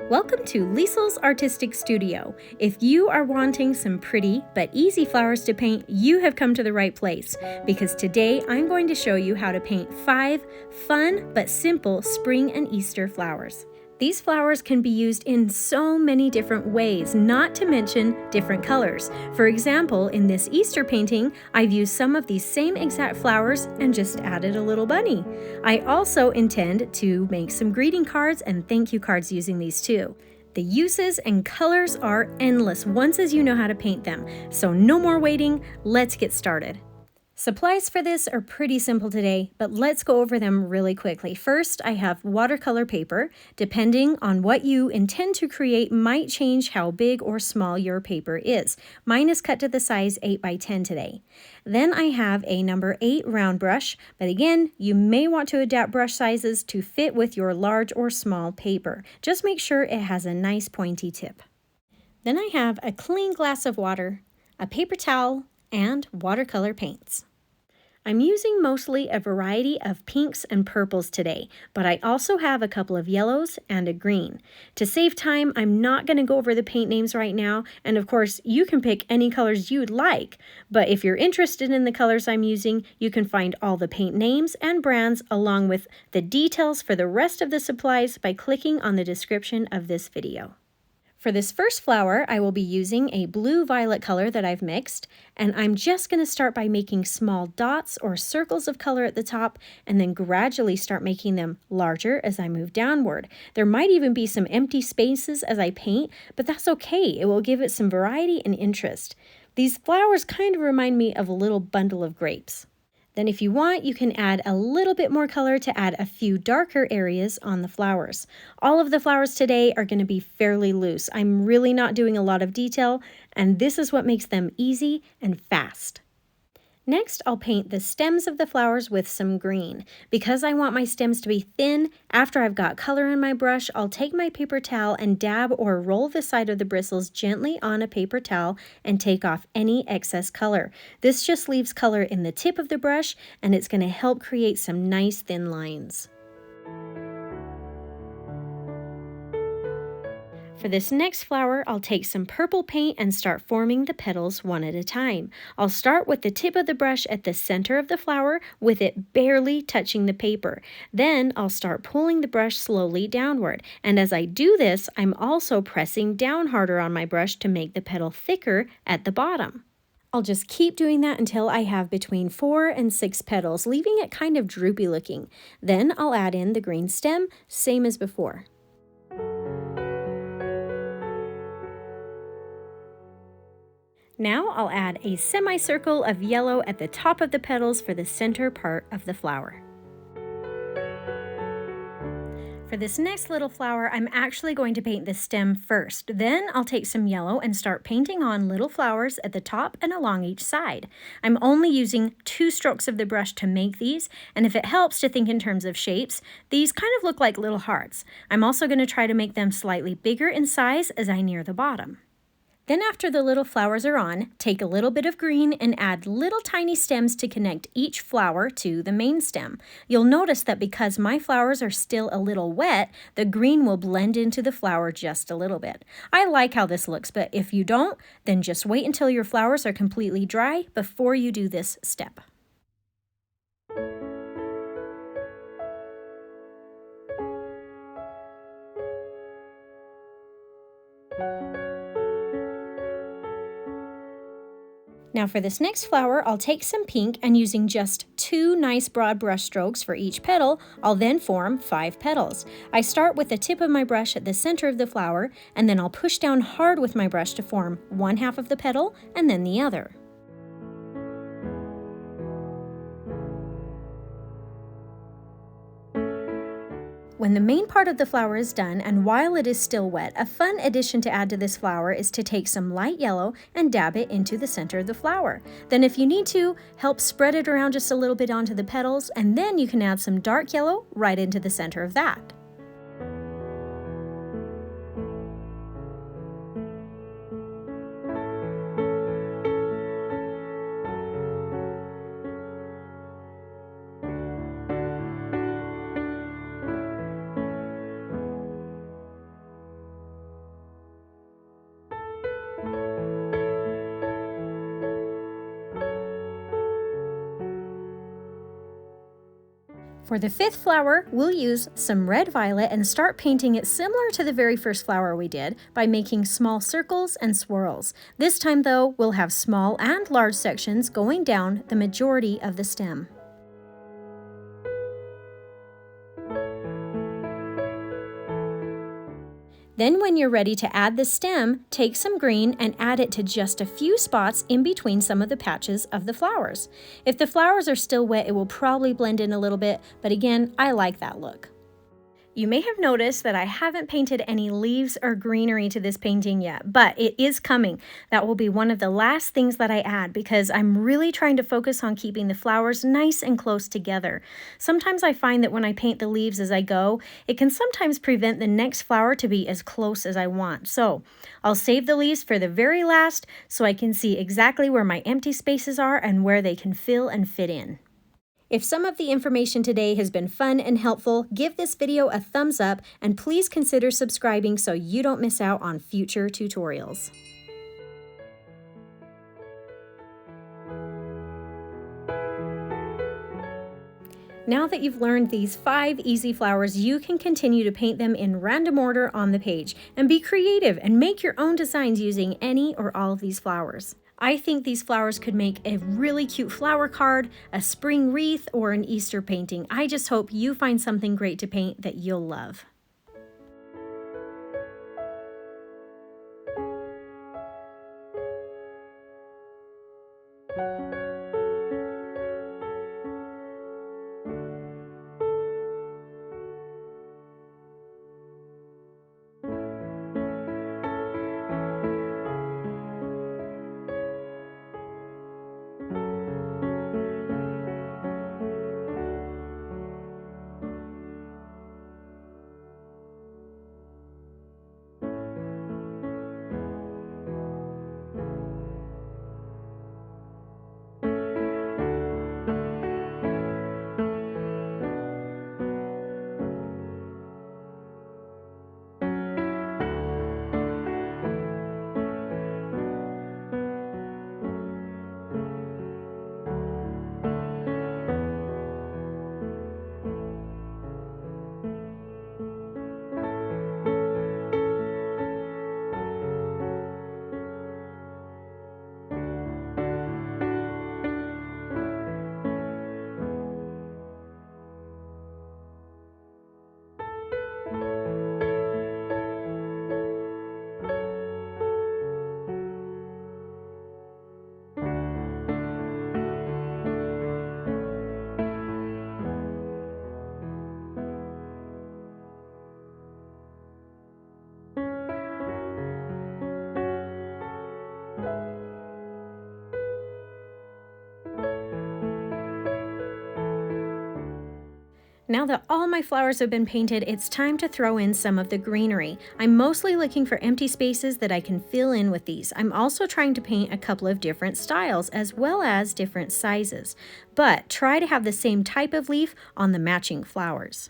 Welcome to Liesel's Artistic Studio. If you are wanting some pretty but easy flowers to paint, you have come to the right place, because today I'm going to show you how to paint 5 fun but simple spring and Easter flowers. These flowers can be used in so many different ways, not to mention different colors. For example, in this Easter painting, I've used some of these same exact flowers and just added a little bunny. I also intend to make some greeting cards and thank you cards using these too. The uses and colors are endless once you know how to paint them. So no more waiting, let's get started. Supplies for this are pretty simple today, but let's go over them really quickly. First, I have watercolor paper. Depending on what you intend to create might change how big or small your paper is. Mine is cut to the size 8 by 10 today. Then I have a number 8 round brush, but again, you may want to adapt brush sizes to fit with your large or small paper. Just make sure it has a nice pointy tip. Then I have a clean glass of water, a paper towel, and watercolor paints. I'm using mostly a variety of pinks and purples today, but I also have a couple of yellows and a green. To save time, I'm not going to go over the paint names right now, and of course, you can pick any colors you'd like, but if you're interested in the colors I'm using, you can find all the paint names and brands along with the details for the rest of the supplies by clicking on the description of this video. For this first flower, I will be using a blue-violet color that I've mixed, and I'm just going to start by making small dots or circles of color at the top and then gradually start making them larger as I move downward. There might even be some empty spaces as I paint, but that's okay. It will give it some variety and interest. These flowers kind of remind me of a little bundle of grapes. Then if you want, you can add a little bit more color to add a few darker areas on the flowers. All of the flowers today are going to be fairly loose. I'm really not doing a lot of detail, and this is what makes them easy and fast. Next, I'll paint the stems of the flowers with some green. Because I want my stems to be thin, after I've got color in my brush, I'll take my paper towel and dab or roll the side of the bristles gently on a paper towel and take off any excess color. This just leaves color in the tip of the brush, and it's going to help create some nice thin lines. For this next flower, I'll take some purple paint and start forming the petals one at a time. I'll start with the tip of the brush at the center of the flower with it barely touching the paper. Then I'll start pulling the brush slowly downward. And as I do this, I'm also pressing down harder on my brush to make the petal thicker at the bottom. I'll just keep doing that until I have between 4 and 6 petals, leaving it kind of droopy looking. Then I'll add in the green stem, same as before. Now I'll add a semicircle of yellow at the top of the petals for the center part of the flower. For this next little flower, I'm actually going to paint the stem first. Then I'll take some yellow and start painting on little flowers at the top and along each side. I'm only using 2 strokes of the brush to make these, and if it helps to think in terms of shapes, these kind of look like little hearts. I'm also going to try to make them slightly bigger in size as I near the bottom. Then after the little flowers are on, take a little bit of green and add little tiny stems to connect each flower to the main stem. You'll notice that because my flowers are still a little wet, the green will blend into the flower just a little bit. I like how this looks, but if you don't, then just wait until your flowers are completely dry before you do this step. Now for this next flower, I'll take some pink and using just 2 nice broad brush strokes for each petal, I'll then form 5 petals. I start with the tip of my brush at the center of the flower, and then I'll push down hard with my brush to form one half of the petal and then the other. When the main part of the flower is done, and while it is still wet, a fun addition to add to this flower is to take some light yellow and dab it into the center of the flower. Then if you need to, help spread it around just a little bit onto the petals, and then you can add some dark yellow right into the center of that. For the fifth flower, we'll use some red violet and start painting it similar to the very first flower we did by making small circles and swirls. This time though, we'll have small and large sections going down the majority of the stem. Then when you're ready to add the stem, take some green and add it to just a few spots in between some of the patches of the flowers. If the flowers are still wet, it will probably blend in a little bit, but again, I like that look. You may have noticed that I haven't painted any leaves or greenery to this painting yet, but it is coming. That will be one of the last things that I add because I'm really trying to focus on keeping the flowers nice and close together. Sometimes I find that when I paint the leaves as I go, it can sometimes prevent the next flower to be as close as I want. So I'll save the leaves for the very last so I can see exactly where my empty spaces are and where they can fill and fit in. If some of the information today has been fun and helpful, give this video a thumbs up and please consider subscribing so you don't miss out on future tutorials. Now that you've learned these 5 easy flowers, you can continue to paint them in random order on the page and be creative and make your own designs using any or all of these flowers. I think these flowers could make a really cute flower card, a spring wreath, or an Easter painting. I just hope you find something great to paint that you'll love. Now that all my flowers have been painted, it's time to throw in some of the greenery. I'm mostly looking for empty spaces that I can fill in with these. I'm also trying to paint a couple of different styles as well as different sizes, but try to have the same type of leaf on the matching flowers.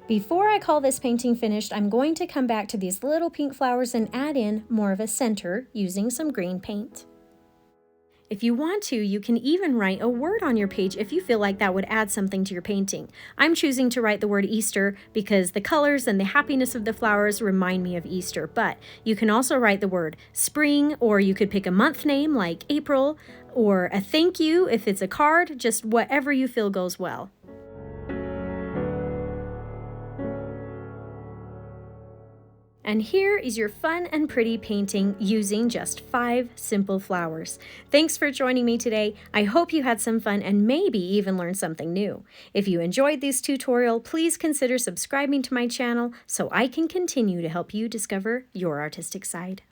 Before I call this painting finished, I'm going to come back to these little pink flowers and add in more of a center using some green paint. If you want to, you can even write a word on your page if you feel like that would add something to your painting. I'm choosing to write the word Easter because the colors and the happiness of the flowers remind me of Easter, but you can also write the word spring, or you could pick a month name like April, or a thank you if it's a card, just whatever you feel goes well. And here is your fun and pretty painting using just 5 simple flowers. Thanks for joining me today. I hope you had some fun and maybe even learned something new. If you enjoyed this tutorial, please consider subscribing to my channel so I can continue to help you discover your artistic side.